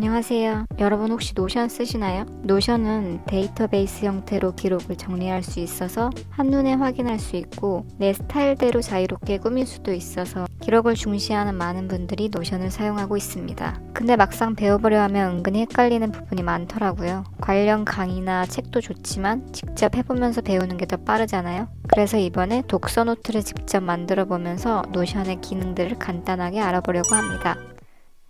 안녕하세요. 여러분 혹시 노션 쓰시나요? 노션은 데이터베이스 형태로 기록을 정리할 수 있어서 한눈에 확인할 수 있고 내 스타일대로 자유롭게 꾸밀 수도 있어서 기록을 중시하는 많은 분들이 노션을 사용하고 있습니다. 근데 막상 배워보려 하면 은근히 헷갈리는 부분이 많더라고요. 관련 강의나 책도 좋지만 직접 해보면서 배우는 게 더 빠르잖아요. 그래서 이번에 독서 노트를 직접 만들어 보면서 노션의 기능들을 간단하게 알아보려고 합니다.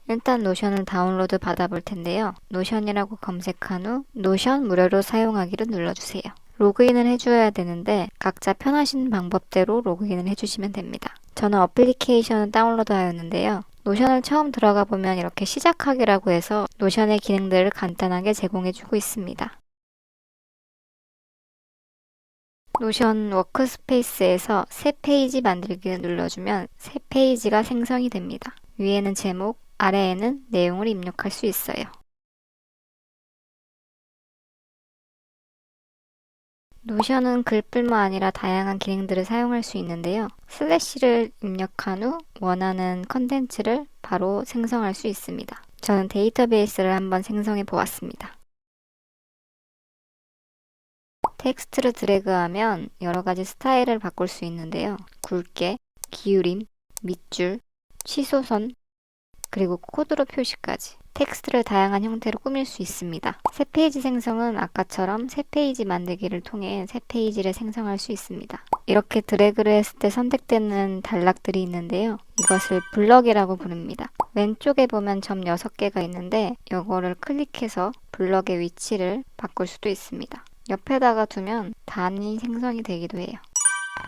일단 노션을 다운로드 받아볼 텐데요. 노션이라고 검색한 후 노션 무료로 사용하기를 눌러주세요. 로그인을 해줘야 되는데 각자 편하신 방법대로 로그인을 해주시면 됩니다. 저는 어플리케이션을 다운로드 하였는데요. 노션을 처음 들어가 보면 이렇게 시작하기라고 해서 노션의 기능들을 간단하게 제공해주고 있습니다. 노션 워크스페이스에서 새 페이지 만들기를 눌러주면 새 페이지가 생성이 됩니다. 위에는 제목, 아래에는 내용을 입력할 수 있어요. 노션은 글뿐만 아니라 다양한 기능들을 사용할 수 있는데요. 슬래시를 입력한 후 원하는 컨텐츠를 바로 생성할 수 있습니다. 저는 데이터베이스를 한번 생성해 보았습니다. 텍스트를 드래그하면 여러 가지 스타일을 바꿀 수 있는데요. 굵게, 기울임, 밑줄, 취소선, 그리고 코드로 표시까지 텍스트를 다양한 형태로 꾸밀 수 있습니다. 새 페이지 생성은 아까처럼 새 페이지 만들기를 통해 새 페이지를 생성할 수 있습니다. 이렇게 드래그를 했을 때 선택되는 단락들이 있는데요. 이것을 블럭이라고 부릅니다. 왼쪽에 보면 점 6개가 있는데 이거를 클릭해서 블럭의 위치를 바꿀 수도 있습니다. 옆에다가 두면 단이 생성이 되기도 해요.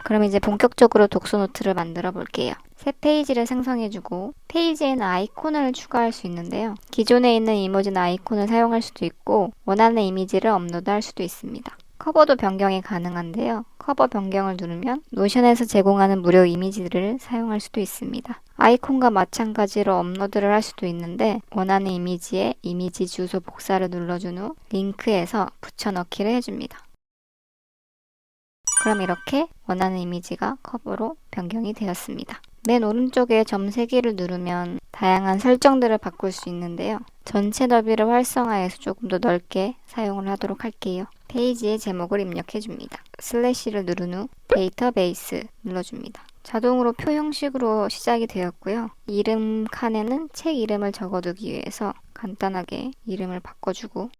그럼 이제 본격적으로 독서 노트를 만들어 볼게요. 새 페이지를 생성해주고 페이지에는 아이콘을 추가할 수 있는데요. 기존에 있는 이모지나 아이콘을 사용할 수도 있고 원하는 이미지를 업로드할 수도 있습니다. 커버도 변경이 가능한데요. 커버 변경을 누르면 노션에서 제공하는 무료 이미지들을 사용할 수도 있습니다. 아이콘과 마찬가지로 업로드를 할 수도 있는데 원하는 이미지에 이미지 주소 복사를 눌러준 후 링크해서 붙여넣기를 해줍니다. 그럼 이렇게 원하는 이미지가 커버로 변경이 되었습니다. 맨 오른쪽에 점 3개를 누르면 다양한 설정들을 바꿀 수 있는데요. 전체 너비를 활성화해서 조금 더 넓게 사용을 하도록 할게요. 페이지에 제목을 입력해줍니다. 슬래시를 누른 후 데이터베이스 눌러줍니다. 자동으로 표 형식으로 시작이 되었고요. 이름 칸에는 책 이름을 적어두기 위해서 간단하게 이름을 바꿔주고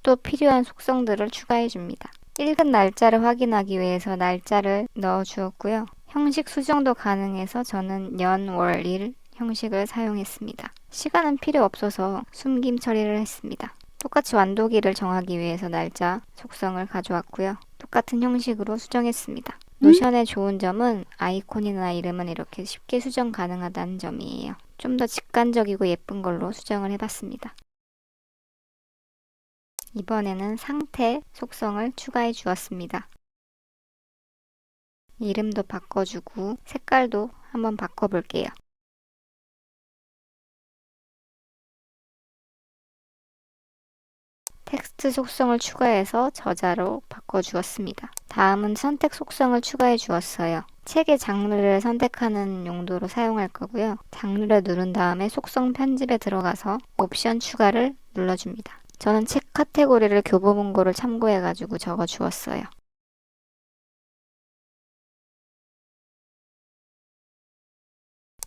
또 필요한 속성들을 추가해 줍니다. 읽은 날짜를 확인하기 위해서 날짜를 넣어 주었고요. 형식 수정도 가능해서 저는 년, 월, 일 형식을 사용했습니다. 시간은 필요 없어서 숨김 처리를 했습니다. 똑같이 완도기를 정하기 위해서 날짜, 속성을 가져왔고요. 똑같은 형식으로 수정했습니다. 노션의 좋은 점은 아이콘이나 이름은 이렇게 쉽게 수정 가능하다는 점이에요. 좀 더 직관적이고 예쁜 걸로 수정을 해봤습니다. 이번에는 상태 속성을 추가해 주었습니다. 이름도 바꿔주고 색깔도 한번 바꿔볼게요. 텍스트 속성을 추가해서 저자로 바꿔주었습니다. 다음은 선택 속성을 추가해 주었어요. 책의 장르를 선택하는 용도로 사용할 거고요. 장르를 누른 다음에 속성 편집에 들어가서 옵션 추가를 눌러줍니다. 저는 책 카테고리를 교보문고를 참고해가지고 적어 주었어요.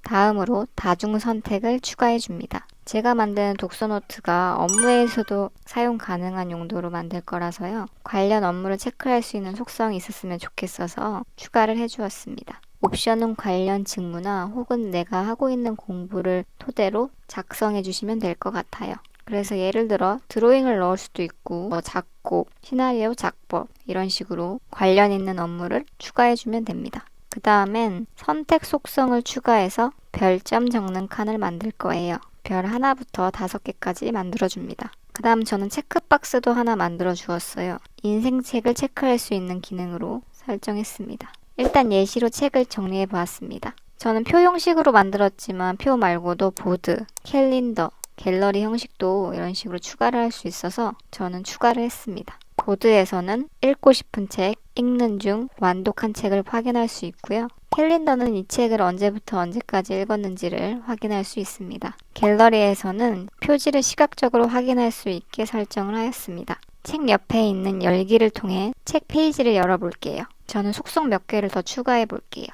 다음으로 다중 선택을 추가해 줍니다. 제가 만든 독서 노트가 업무에서도 사용 가능한 용도로 만들 거라서요. 관련 업무를 체크할 수 있는 속성이 있었으면 좋겠어서 추가를 해 주었습니다. 옵션은 관련 직무나 혹은 내가 하고 있는 공부를 토대로 작성해 주시면 될 것 같아요. 그래서 예를 들어 드로잉을 넣을 수도 있고 작곡, 시나리오 작법 이런 식으로 관련 있는 업무를 추가해 주면 됩니다. 그 다음엔 선택 속성을 추가해서 별점 적는 칸을 만들 거예요. 별 하나부터 5개까지 만들어줍니다. 그 다음 저는 체크박스도 하나 만들어 주었어요. 인생책을 체크할 수 있는 기능으로 설정했습니다. 일단 예시로 책을 정리해 보았습니다. 저는 표 형식으로 만들었지만 표 말고도 보드, 캘린더, 갤러리 형식도 이런 식으로 추가를 할 수 있어서 저는 추가를 했습니다. 보드에서는 읽고 싶은 책, 읽는 중, 완독한 책을 확인할 수 있고요. 캘린더는 이 책을 언제부터 언제까지 읽었는지를 확인할 수 있습니다. 갤러리에서는 표지를 시각적으로 확인할 수 있게 설정을 하였습니다. 책 옆에 있는 열기를 통해 책 페이지를 열어볼게요. 저는 속성 몇 개를 더 추가해 볼게요.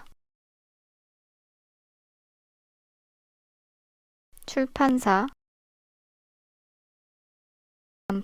출판사,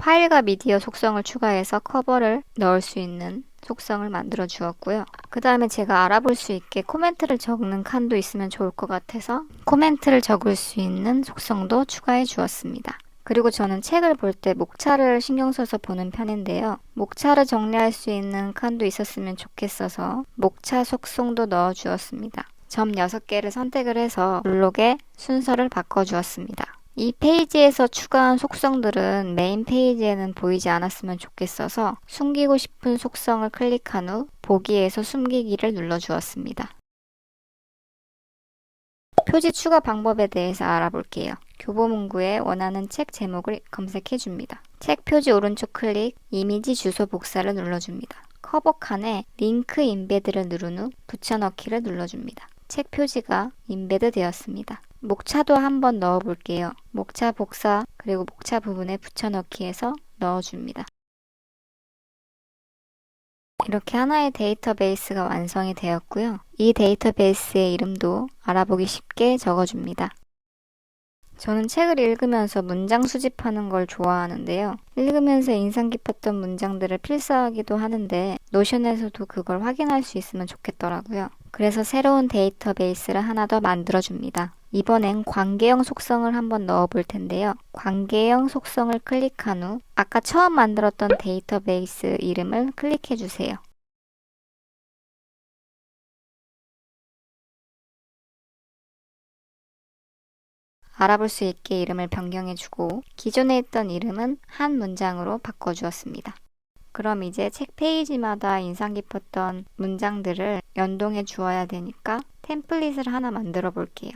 파일과 미디어 속성을 추가해서 커버를 넣을 수 있는 속성을 만들어 주었고요. 그 다음에 제가 알아볼 수 있게 코멘트를 적는 칸도 있으면 좋을 것 같아서 코멘트를 적을 수 있는 속성도 추가해 주었습니다. 그리고 저는 책을 볼 때 목차를 신경 써서 보는 편인데요. 목차를 정리할 수 있는 칸도 있었으면 좋겠어서 목차 속성도 넣어 주었습니다. 점 6개를 선택을 해서 블록의 순서를 바꿔 주었습니다. 이 페이지에서 추가한 속성들은 메인 페이지에는 보이지 않았으면 좋겠어서 숨기고 싶은 속성을 클릭한 후 보기에서 숨기기를 눌러주었습니다. 표지 추가 방법에 대해서 알아볼게요. 교보문고에 원하는 책 제목을 검색해줍니다. 책 표지 오른쪽 클릭, 이미지 주소 복사를 눌러줍니다. 커버 칸에 링크 인베드를 누른 후 붙여넣기를 눌러줍니다. 책 표지가 인베드 되었습니다. 목차도 한번 넣어볼게요. 목차 복사 그리고 목차 부분에 붙여넣기해서 넣어줍니다. 이렇게 하나의 데이터베이스가 완성이 되었고요. 이 데이터베이스의 이름도 알아보기 쉽게 적어줍니다. 저는 책을 읽으면서 문장 수집하는 걸 좋아하는데요. 읽으면서 인상 깊었던 문장들을 필사하기도 하는데 노션에서도 그걸 확인할 수 있으면 좋겠더라고요. 그래서 새로운 데이터베이스를 하나 더 만들어줍니다. 이번엔 관계형 속성을 한번 넣어볼 텐데요. 관계형 속성을 클릭한 후 아까 처음 만들었던 데이터베이스 이름을 클릭해주세요. 알아볼 수 있게 이름을 변경해주고 기존에 있던 이름은 한 문장으로 바꿔주었습니다. 그럼 이제 책 페이지마다 인상 깊었던 문장들을 연동해 주어야 되니까 템플릿을 하나 만들어 볼게요.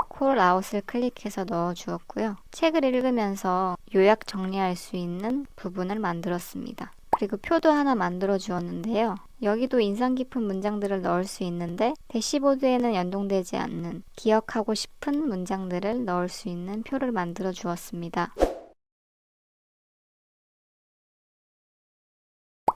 콜아웃을 클릭해서 넣어 주었고요. 책을 읽으면서 요약 정리할 수 있는 부분을 만들었습니다. 그리고 표도 하나 만들어 주었는데요. 여기도 인상 깊은 문장들을 넣을 수 있는데 대시보드에는 연동되지 않는 기억하고 싶은 문장들을 넣을 수 있는 표를 만들어 주었습니다.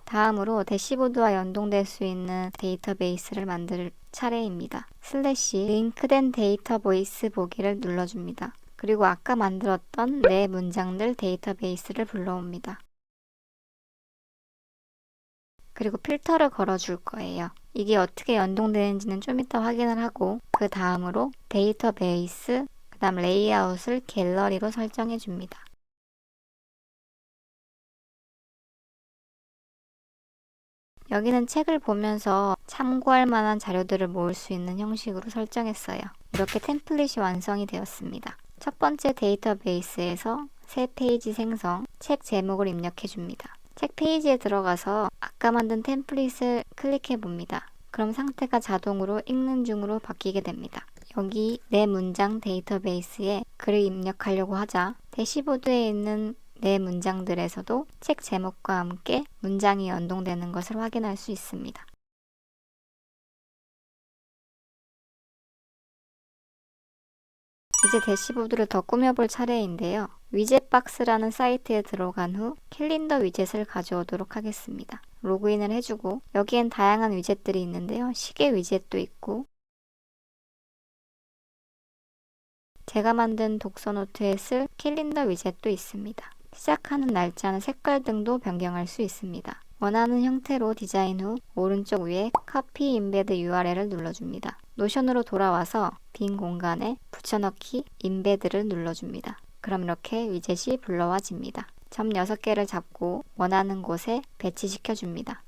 다음으로 대시보드와 연동될 수 있는 데이터베이스를 만들 차례입니다. 슬래시 링크된 데이터베이스 보기를 눌러줍니다. 그리고 아까 만들었던 내 문장들 데이터베이스를 불러옵니다. 그리고 필터를 걸어줄 거예요. 이게 어떻게 연동되는지는 좀 이따 확인을 하고 그 다음으로 데이터베이스, 그 다음 레이아웃을 갤러리로 설정해 줍니다. 여기는 책을 보면서 참고할 만한 자료들을 모을 수 있는 형식으로 설정했어요. 이렇게 템플릿이 완성이 되었습니다. 첫 번째 데이터베이스에서 새 페이지 생성, 책 제목을 입력해 줍니다. 책 페이지에 들어가서 아까 만든 템플릿을 클릭해 봅니다. 그럼 상태가 자동으로 읽는 중으로 바뀌게 됩니다. 여기 내 문장 데이터베이스에 글을 입력하려고 하자 대시보드에 있는 내 문장들에서도 책 제목과 함께 문장이 연동되는 것을 확인할 수 있습니다. 이제 대시보드를 더 꾸며볼 차례인데요. 위젯 박스라는 사이트에 들어간 후 캘린더 위젯을 가져오도록 하겠습니다. 로그인을 해주고 여기엔 다양한 위젯들이 있는데요. 시계 위젯도 있고 제가 만든 독서 노트에 쓸 캘린더 위젯도 있습니다. 시작하는 날짜는 색깔 등도 변경할 수 있습니다. 원하는 형태로 디자인 후 오른쪽 위에 Copy Embed URL을 눌러줍니다. 노션으로 돌아와서 빈 공간에 붙여넣기 Embed를 눌러줍니다. 그럼 이렇게 위젯이 불러와집니다. 점 6개를 잡고 원하는 곳에 배치시켜줍니다.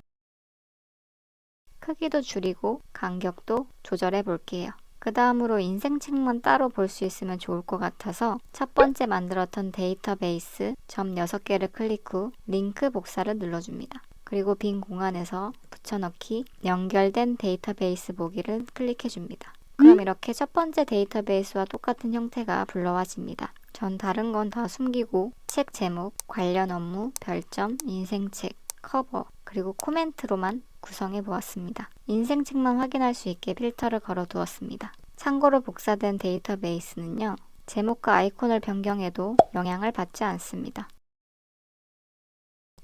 크기도 줄이고 간격도 조절해 볼게요. 그 다음으로 인생책만 따로 볼 수 있으면 좋을 것 같아서 첫 번째 만들었던 데이터베이스 점 6개를 클릭 후 링크 복사를 눌러줍니다. 그리고 빈 공간에서 붙여넣기 연결된 데이터베이스 보기를 클릭해 줍니다. 그럼 이렇게 첫 번째 데이터베이스와 똑같은 형태가 불러와집니다. 전 다른 건 다 숨기고 책 제목, 관련 업무, 별점, 인생책, 커버, 그리고 코멘트로만 구성해 보았습니다. 인생책만 확인할 수 있게 필터를 걸어 두었습니다. 참고로 복사된 데이터베이스는요, 제목과 아이콘을 변경해도 영향을 받지 않습니다.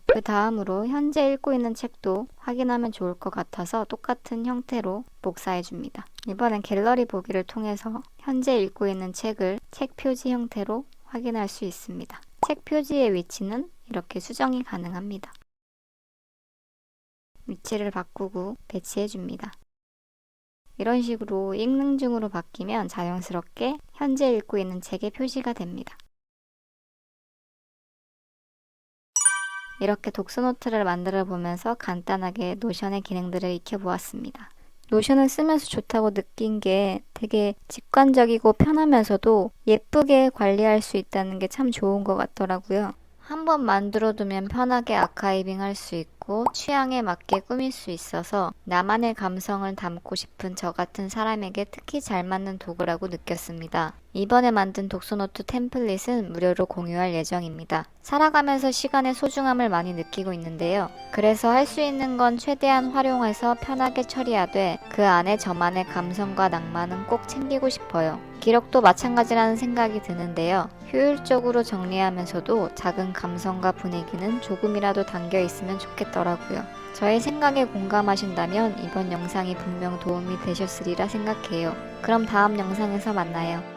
그 다음으로 현재 읽고 있는 책도 확인하면 좋을 것 같아서 똑같은 형태로 복사해 줍니다. 이번엔 갤러리 보기를 통해서 현재 읽고 있는 책을 책 표지 형태로 확인할 수 있습니다. 책 표지의 위치는 이렇게 수정이 가능합니다. 위치를 바꾸고 배치해 줍니다. 이런 식으로 읽는 중으로 바뀌면 자연스럽게 현재 읽고 있는 책의 표시가 됩니다. 이렇게 독서노트를 만들어 보면서 간단하게 노션의 기능들을 익혀보았습니다. 노션을 쓰면서 좋다고 느낀 게 되게 직관적이고 편하면서도 예쁘게 관리할 수 있다는 게 참 좋은 것 같더라고요. 한번 만들어두면 편하게 아카이빙 할 수 있고 취향에 맞게 꾸밀 수 있어서 나만의 감성을 담고 싶은 저 같은 사람에게 특히 잘 맞는 도구라고 느꼈습니다. 이번에 만든 독서노트 템플릿은 무료로 공유할 예정입니다. 살아가면서 시간의 소중함을 많이 느끼고 있는데요. 그래서 할 수 있는 건 최대한 활용해서 편하게 처리하되 그 안에 저만의 감성과 낭만은 꼭 챙기고 싶어요. 기록도 마찬가지라는 생각이 드는데요. 효율적으로 정리하면서도 작은 감성과 분위기는 조금이라도 담겨 있으면 좋겠더라고요. 저의 생각에 공감하신다면 이번 영상이 분명 도움이 되셨으리라 생각해요. 그럼 다음 영상에서 만나요.